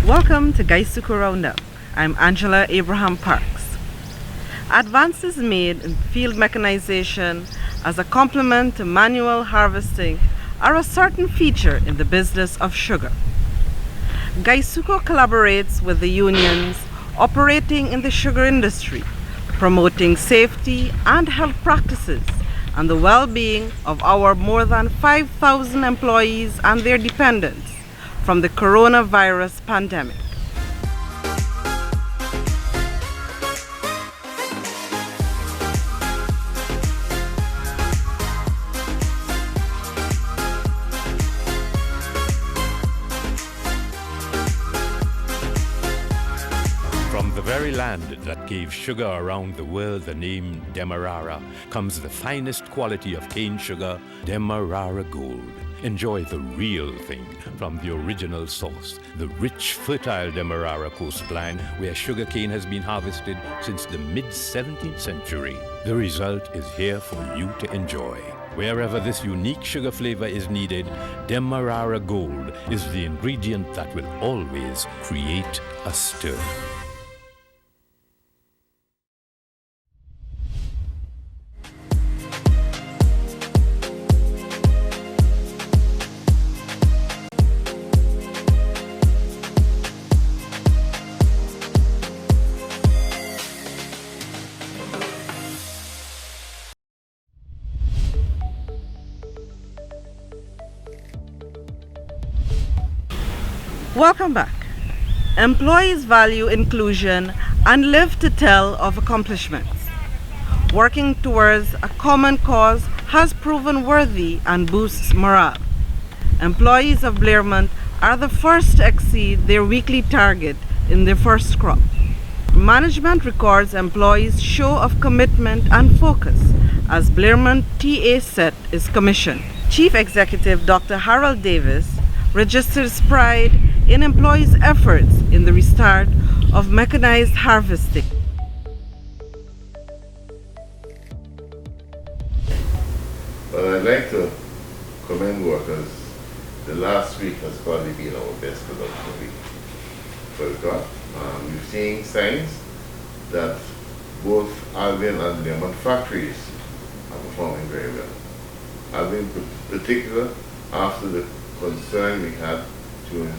Welcome to Guysuco Roundup. I'm Angela Abraham Parks. Advances made in field mechanization as a complement to manual harvesting are a certain feature in the business of sugar. Guysuco collaborates with the unions operating in the sugar industry, promoting safety and health practices and the well-being of our more than 5,000 employees and their dependents from the coronavirus pandemic. From the very land that gave sugar around the world the name Demerara comes the finest quality of cane sugar, Demerara Gold. Enjoy the real thing from the original source, the rich, fertile Demerara coastline where sugarcane has been harvested since the mid-17th century. The result is here for you to enjoy. Wherever this unique sugar flavor is needed, Demerara Gold is the ingredient that will always create a stir. Welcome back. Employees value inclusion and live to tell of accomplishments. Working towards a common cause has proven worthy and boosts morale. Employees of Blairmont are the first to exceed their weekly target in their first crop. Management records employees' show of commitment and focus as Blairmont TA set is commissioned. Chief Executive Dr. Harold Davis registers pride in employees' efforts in the restart of mechanized harvesting. Well, I'd like to commend workers. The last week has probably been our best production week for the crop. We're seeing signs that both Albion and Blairmont factories are performing very well. Albion in particular, after the concern we had during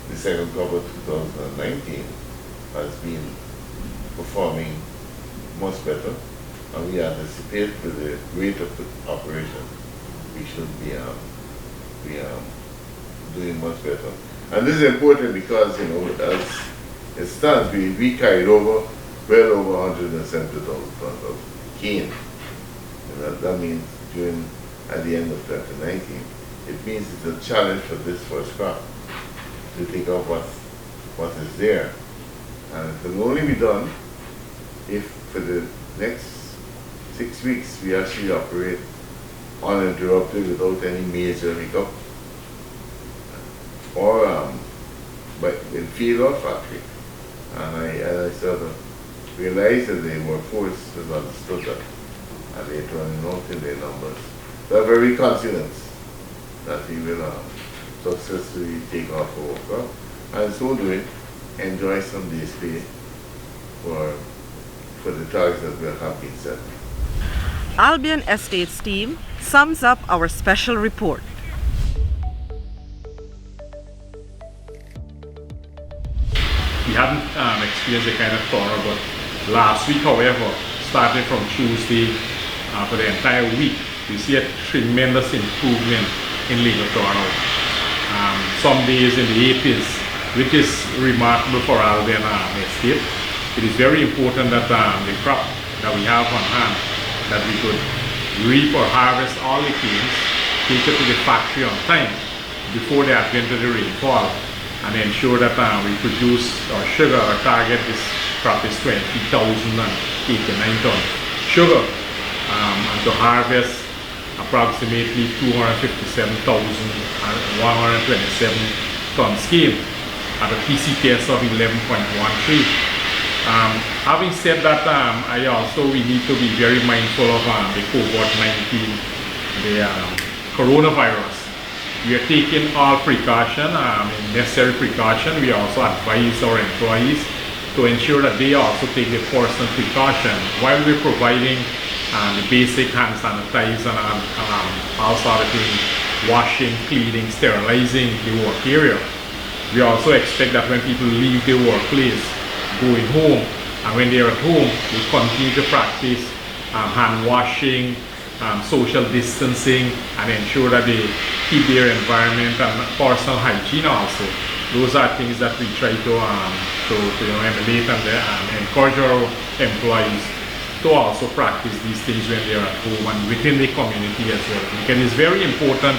the second quarter of 2019, has been performing much better, and we anticipate with the rate of the operation we should be doing much better. And this is important because, as it stands, we carried over well over 170,000 tons of cane. And that means at the end of 2019, it means it's a challenge for this first crop to take out what is there. And it will only be done if for the next 6 weeks we actually operate uninterrupted without any major hiccup, or but in field or factory. And I sort of realized that the workforce has understood that, and they're turning out in their numbers. They're very confident that we will successfully take off our crop, and so doing, enjoy some days pay for the targets that will have been set. Albion Estate's team sums up our special report. We hadn't experienced a kind of turnout, but last week, however, starting from Tuesday for the entire week, we see a tremendous improvement in labor turnout. Some days in the 80s, which is remarkable for Albion Estate. It is very important that the crop that we have on hand, that we could reap or harvest all the canes, take it to the factory on time before the advent of the rainfall, and ensure that we produce our sugar. Our target is crop is 20,089 tons sugar, and to harvest approximately 257,127 tons cane at a PCTS of 11.13. Having said that, we need to be very mindful of the COVID-19, the coronavirus, We are taking all precaution, necessary precaution. We also advise our employees to ensure that they also take the personal precaution while we're providing the basic hand sanitizer and all sort of things, washing, cleaning, sterilizing the work area. We also expect that when people leave the workplace, going home, and when they're at home, they continue to practice hand washing, social distancing, and ensure that they keep their environment and personal hygiene also. Those are things that we try to emulate and encourage our employees to also practice these things when they're at home and within the community as well. Because it's very important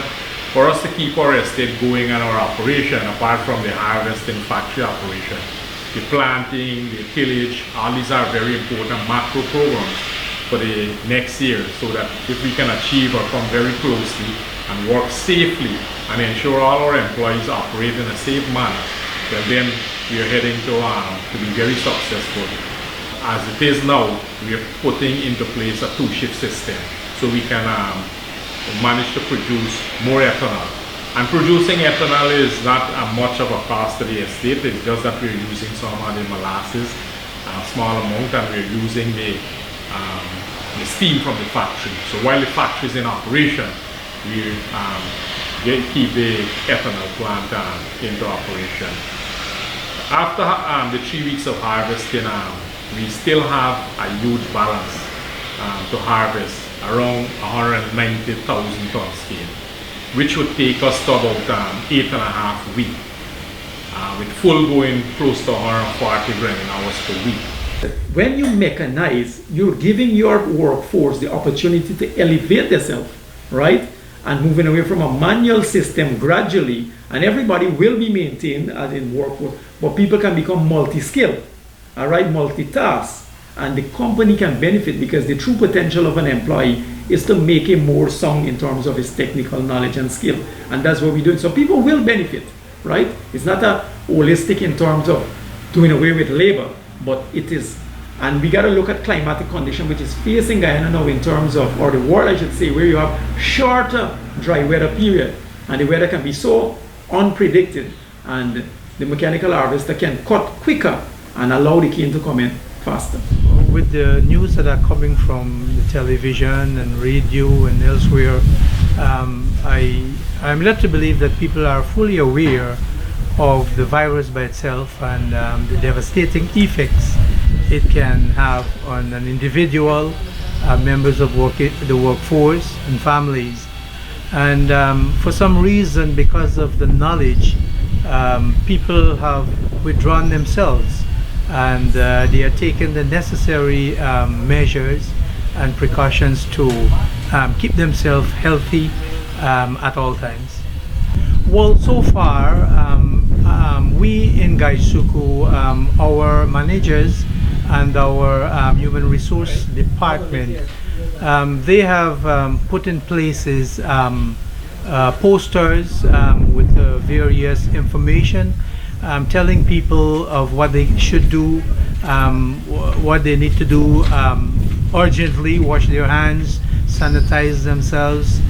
for us to keep our estate going and our operation, apart from the harvesting factory operation. The planting, the tillage, all these are very important macro programs for the next year, so that if we can achieve or come very closely and work safely and ensure all our employees operate in a safe manner, then we are heading to be very successful. As it is now, we are putting into place a two-shift system so we can manage to produce more ethanol. And producing ethanol is not much of a cost to the estate. It's just that we're using some of the molasses, a small amount, and we're using the steam from the factory. So while the factory is in operation, we keep the ethanol plant into operation. After the 3 weeks of harvesting, we still have a huge balance to harvest, around 190,000 ton scale, which would take us to about 8.5 weeks, with full going close to 140 grinding hours per week. When you mechanize, you're giving your workforce the opportunity to elevate themselves, right? And moving away from a manual system gradually, and everybody will be maintained as in workforce, but people can become multi-skilled, all right, multitask, and the company can benefit because the true potential of an employee is to make him more sound in terms of his technical knowledge and skill, and that's what we're doing. So people will benefit, right? It's not a holistic in terms of doing away with labor, but it is, and we got to look at climatic condition which is facing Guyana now in terms of, or the world I should say, where you have shorter dry weather period, and the weather can be so unpredicted, and the mechanical harvester can cut quicker and allow the cane to come in faster. With the news that are coming from the television and radio and elsewhere, I'm led to believe that people are fully aware of the virus by itself and the devastating effects it can have on an individual, members of the workforce and families. And for some reason, because of the knowledge, people have withdrawn themselves, and they are taking the necessary measures and precautions to keep themselves healthy at all times. Well, so far, we in Guysuco, our managers and our human resource department, they have put in places posters with various information telling people of what they should do, what they need to do urgently: wash their hands, sanitize themselves,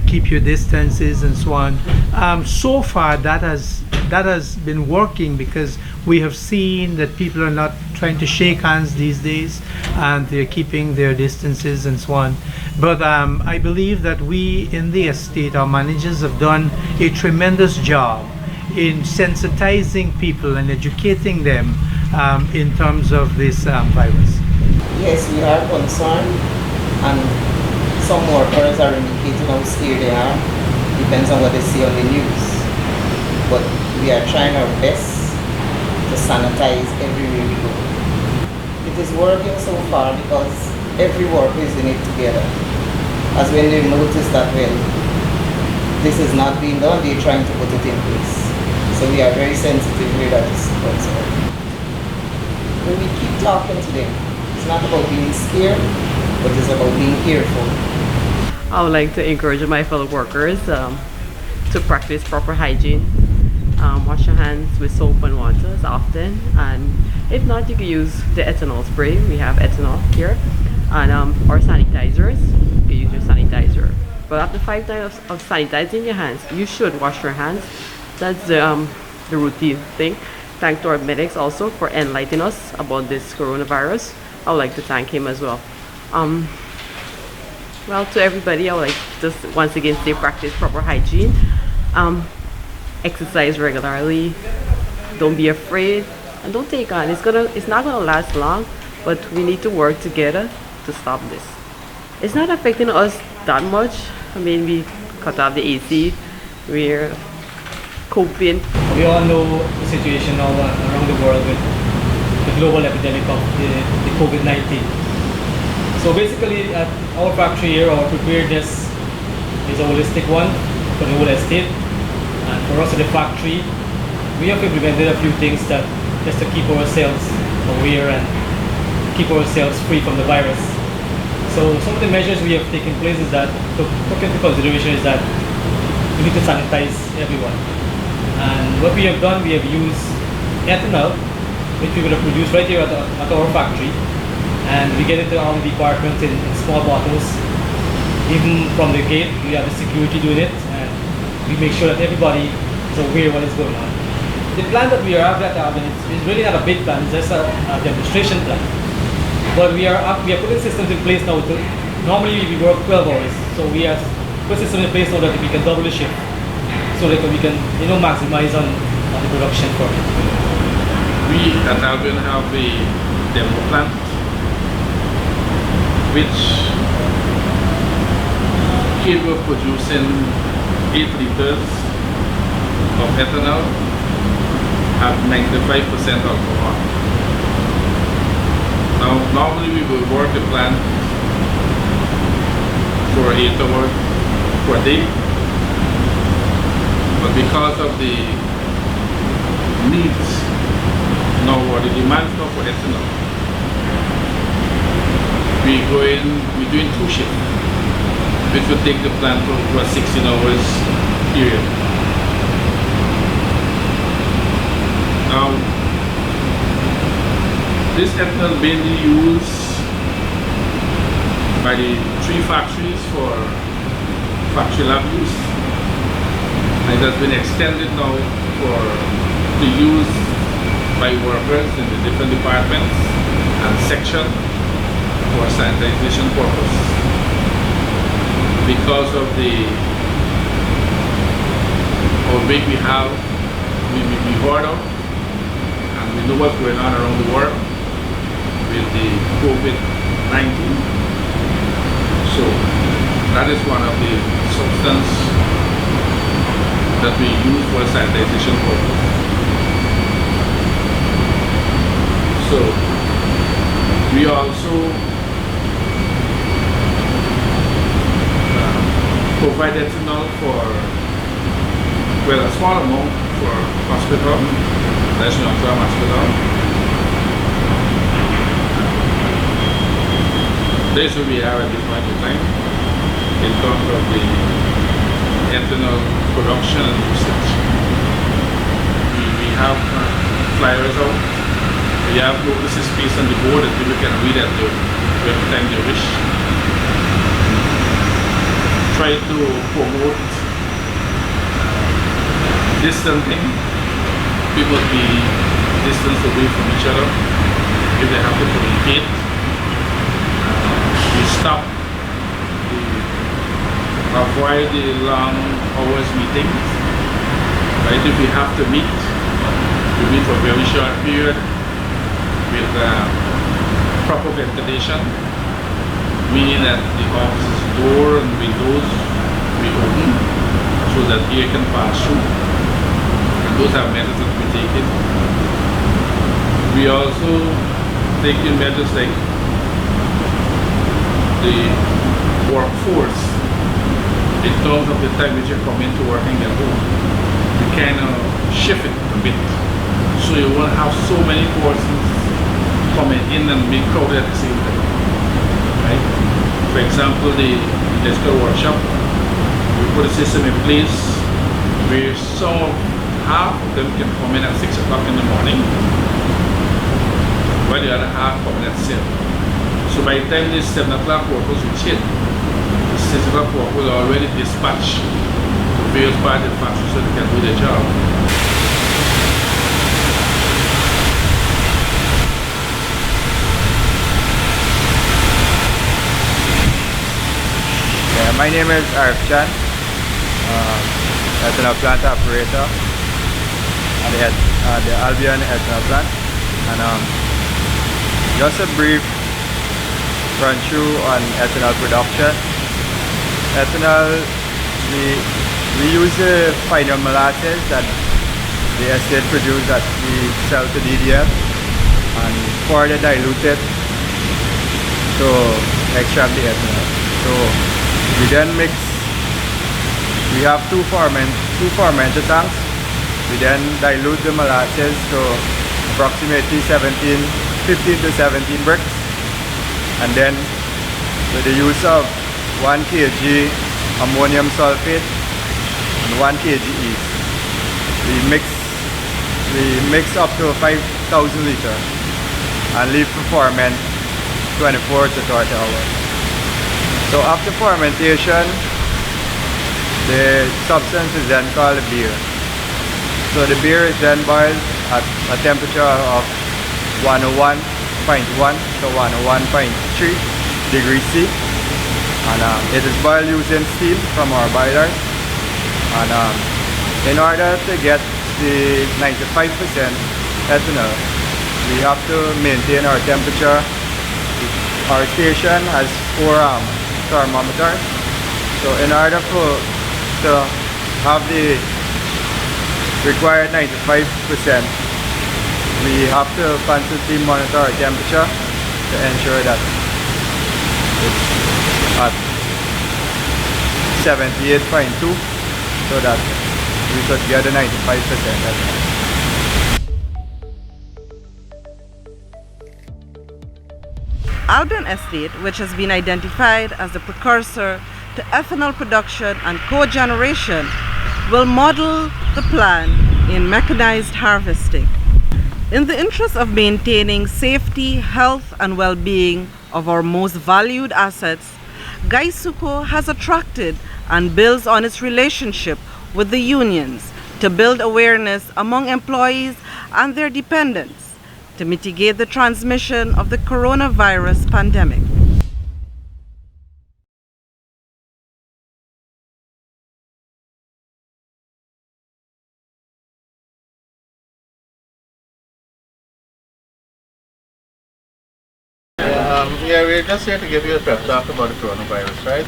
keep your distances, and so on. So far that has been working, because we have seen that people are not trying to shake hands these days, and they're keeping their distances and so on. But I believe that we in the estate, our managers, have done a tremendous job in sensitizing people and educating them in terms of this virus. Yes, we are concerned, and some workers are indicating how scared they are. Depends on what they see on the news. But we are trying our best to sanitize everywhere we go. It is working so far because every worker is in it together. As when they notice that, well, this is not being done, they're trying to put it in place. So we are very sensitive where that is concerned. When we keep talking to them, it's not about being scared, but it's about being careful. I would like to encourage my fellow workers to practice proper hygiene. Wash your hands with soap and water as often, and if not, you can use the ethanol spray. We have ethanol here, and our sanitizers. You can use your sanitizer. But after 5 times of sanitizing your hands, you should wash your hands. That's the routine thing. Thank to our medics also for enlightening us about this coronavirus. I would like to thank him as well. Well, to everybody, I would like to just once again say practice proper hygiene. Exercise regularly. Don't be afraid, and don't take on. It's not gonna last long, but we need to work together to stop this. It's not affecting us that much. I mean, we cut off the AC. We're coping. We all know the situation now around the world with the global epidemic of the COVID-19. So basically, at our factory here, our preparedness is a holistic one for the whole estate. And for us at the factory, we have implemented a few things that just to keep ourselves aware and keep ourselves free from the virus. So some of the measures we have taken place is that, took into consideration is that we need to sanitize everyone. And what we have done, we have used ethanol, which we would have produced right here at our factory. And we get it to our department in small bottles. Even from the gate, we have the security doing it, and we make sure that everybody is aware what is going on. The plan that we have at Albion is really not a big plan, it's just a demonstration plan. But we are putting systems in place now. Normally we work 12 hours, so we have put systems in place so that we can double the shift, so that we can maximize on the production for it. We at Albion have a demo plant which capable of producing 8 liters of ethanol at 95% alcohol. Now, normally we will work the plant for 8 hours per day, but because of the needs now or the demands now for ethanol, we're doing 2 shifts, which will take the plant for a 16 hours period. Now, this ethanol mainly used by the 3 factories for factory lab use. And it has been extended now for the use by workers in the different departments and sections for sanitization purpose. Because of the outbreak we have, we heard of, and we know what's going on around the world with the COVID-19. So that is one of the substances that we use for sanitization purpose. So we also provide ethanol for, well, a small amount for hospital, National Hospital. This is where we are at this point in time in terms of the ethanol production and usage. We have flyers out. We have notices placed on the board that people can read at every time they wish. Try to promote distancing. People be distanced away from each other if they have to communicate. We stop, avoid the long hours meetings. Right? If we have to meet, we meet for a very short period with proper ventilation, meaning that the office door and windows we open so that air can pass through. And those are measures that we take it. We also take in measures like the workforce in terms of the time which you come into working at home. We kind of shift it a bit so you won't have so many persons coming in and being crowded at the same time. Right? For example, the electrical workshop, we put a system in place where half of them can come in at 6 o'clock in the morning, while the other half come in at 7. So by the time these 7 o'clock workers reach in, the statement of work will already dispatch to various parts of the factory so they can do their job. Yeah, my name is Arif Chan, ethanol plant operator at the Albion ethanol plant. And just a brief run through on ethanol production. Ethanol, we use the final molasses that the estate produce that we sell to DDF and further dilute it to extract the ethanol. So we then mix, we have two fermenter tanks. We then dilute the molasses to approximately 15 to 17 bricks. And then with the use of 1 kg ammonium sulfate and 1 kg yeast, we mix up to 5,000 liters and leave to ferment 24 to 30 hours. So after fermentation, the substance is then called beer. So the beer is then boiled at a temperature of 101.1 to 101.3 degrees C, and it is boiled using steam from our boilers. And in order to get the 95% ethanol, we have to maintain our temperature. Our station has 4 thermometers. So in order to have the required 95%, we have to constantly monitor our temperature to ensure that it's at 78.2 so that we could get a 95% ethanol. Albion Estate, which has been identified as the precursor to ethanol production and cogeneration, will model the plan in mechanized harvesting. In the interest of maintaining safety, health, and well-being of our most valued assets, Guysuco has attracted and builds on its relationship with the unions to build awareness among employees and their dependents to mitigate the transmission of the coronavirus pandemic. Yeah, we're just here to give you a prep talk about the coronavirus, right?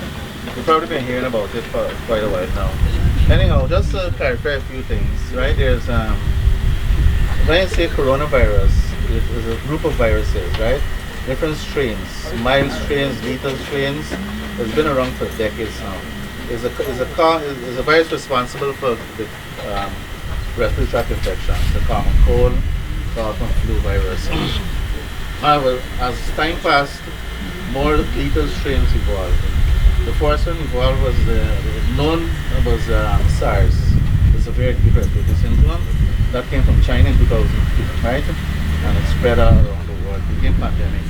You've probably been hearing about it for quite a while now. Anyhow, just to clarify a few things, right? There's, when I say coronavirus, it is a group of viruses, right? Different strains, mild strains, lethal strains. It's been around for decades now. It's a virus responsible for the respiratory tract infections, the common cold, cough and flu virus. However, as time passed, more lethal strains evolved. The first one evolved was SARS, the severe acute respiratory syndrome. That came from China in 2002, right? And it spread out around the world, became pandemic.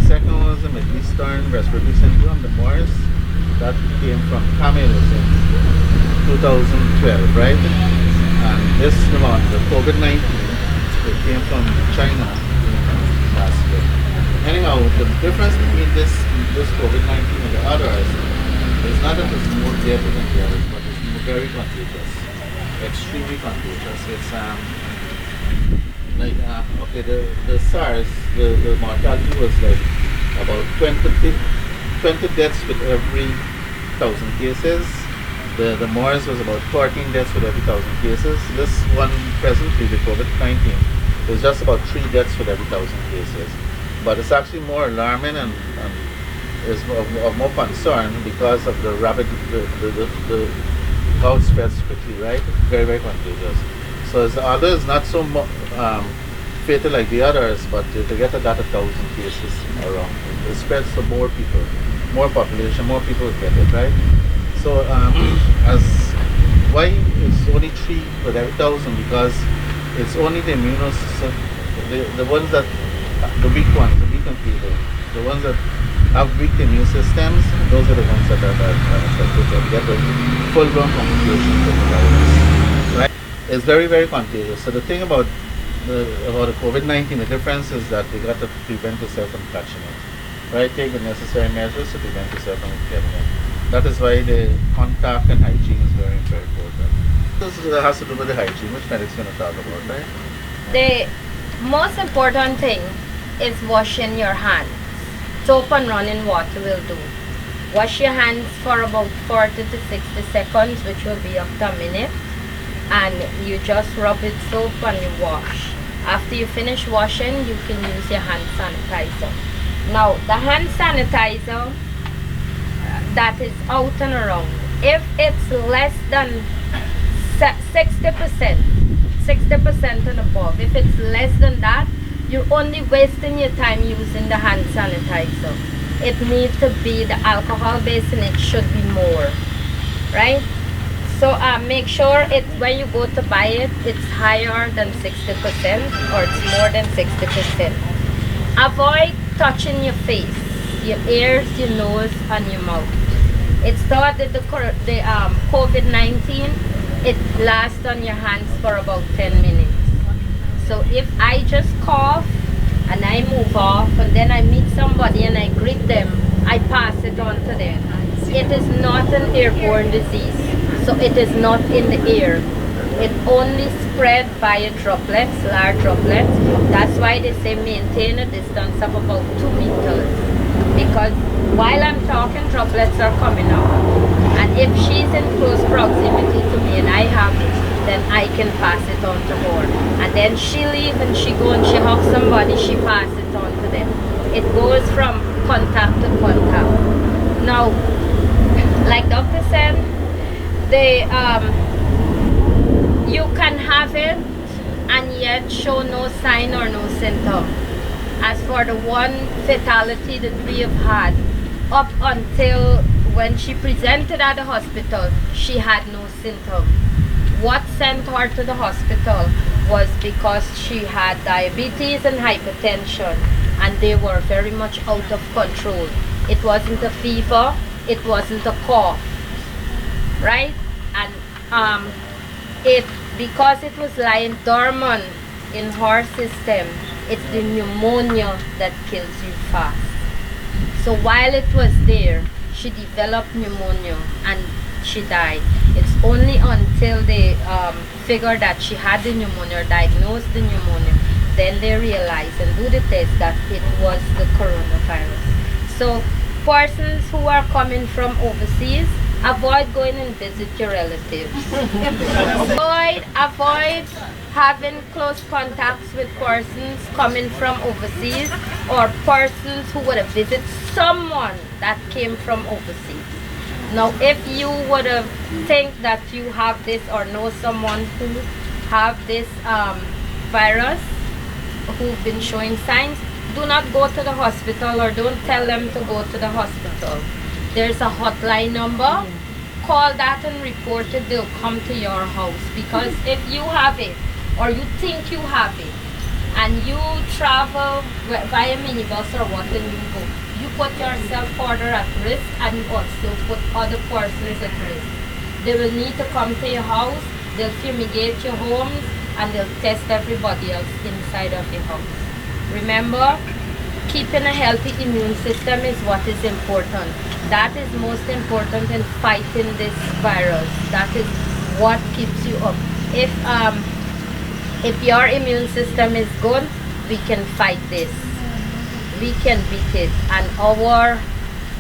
The second one was the Middle Eastern respiratory syndrome, the MERS. That came from camels in 2012, right? And this one, the COVID-19, it came from China last year. Anyhow, the difference between this COVID-19 and the others is not that it's more deadly than the others, but it's very contagious, extremely contagious. It's okay, the SARS, the mortality was like about 20 deaths with every 1,000 cases. The MERS was about 14 deaths with every 1,000 cases. This one presently, the COVID-19, is just about 3 deaths with every 1,000 cases. But it's actually more alarming and is of more concern because of the rapid, the how it spreads quickly, right? Very, very contagious. So the other is not so fatal like the others, but to get about 1,000 cases around, it spreads to more people, more population, more people get it, right? So as why it's only 3 per every 1,000? Because it's only the immunosuppressed, the ones that, the weak ones, the weakened people, the ones that have weak immune systems, those are the ones that are affected or get a full-blown complications of the virus. Right? It's very, very contagious. So the thing about the COVID-19, the difference is that we got to prevent yourself from catching it. Right? Take the necessary measures to prevent yourself from getting it. That is why the contact and hygiene is very, very important. This has to do with the hygiene, which medic's going to talk about, right? The most important thing is washing your hands. Soap and running water will do. Wash your hands for about 40 to 60 seconds, which will be up to a minute. And you just rub it soap and you wash. After you finish washing, you can use your hand sanitizer. Now, the hand sanitizer that is out and around, if it's less than 60% and above, if it's less than that, you're only wasting your time using the hand sanitizer. It needs to be the alcohol base and it should be more, right? So make sure when you go to buy it, it's higher than 60% or it's more than 60%. Avoid touching your face, your ears, your nose, and your mouth. It's thought that the COVID-19, it lasts on your hands for about 10 minutes. So if I just cough and I move off and then I meet somebody and I greet them, I pass it on to them. It is not an airborne disease, so it is not in the air. It only spread via droplets, large droplets. That's why they say maintain a distance of about 2 meters. Because while I'm talking, droplets are coming out. And if she's in close proximity to me and I have it, then I can pass it on to her. And then she leave and she go and she hug somebody, she pass it on to them. It goes from contact to contact. Now, like Doctor said, you can have it and yet show no sign or no symptom. As for the one fatality that we have had, up until when she presented at the hospital, she had no symptom. What sent her to the hospital was because she had diabetes and hypertension, and they were very much out of control. It wasn't a fever, it wasn't a cough, right? And because it was lying dormant in her system, it's the pneumonia that kills you fast. So while it was there, she developed pneumonia and she died. It's only until they figured that she had the pneumonia, diagnosed the pneumonia, then they realized and do the test that it was the coronavirus. So persons who are coming from overseas, avoid going and visit your relatives. Avoid having close contacts with persons coming from overseas or persons who would have visited someone that came from overseas. Now, if you would have think that you have this or know someone who have this virus, who've been showing signs, do not go to the hospital or don't tell them to go to the hospital. There's a hotline number. Call that and report it. They'll come to your house. Because if you have it or you think you have it and you travel via minibus or what and you go, you put yourself further at risk and you also put other persons at risk. They will need to come to your house, they'll fumigate your homes, and they'll test everybody else inside of your house. Remember, keeping a healthy immune system is what is important. That is most important in fighting this virus. That is what keeps you up. If your immune system is good, we can fight this. We can beat it, and our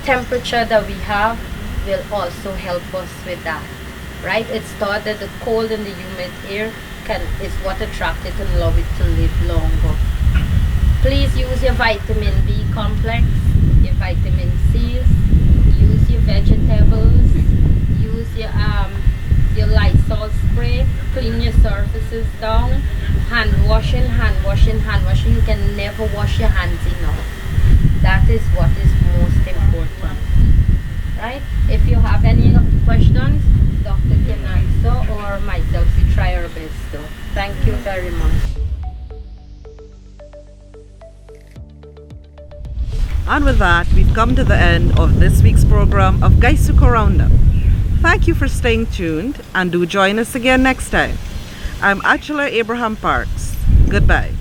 temperature that we have will also help us with that, right? It's thought that the cold and the humid air is what attracts it and allows it to live longer. Please use your vitamin B complex, your vitamin C's, use your vegetables, use your Lysol spray, clean your surfaces down, hand washing. You can never wash your hands enough. That is what is most important, right? If you have any questions, doctor can answer or myself, we try our best to. Thank you very much. And with that, we've come to the end of this week's program of Guysuco Roundup. Thank you for staying tuned, and do join us again next time. I'm Achula Abraham Parks. Goodbye.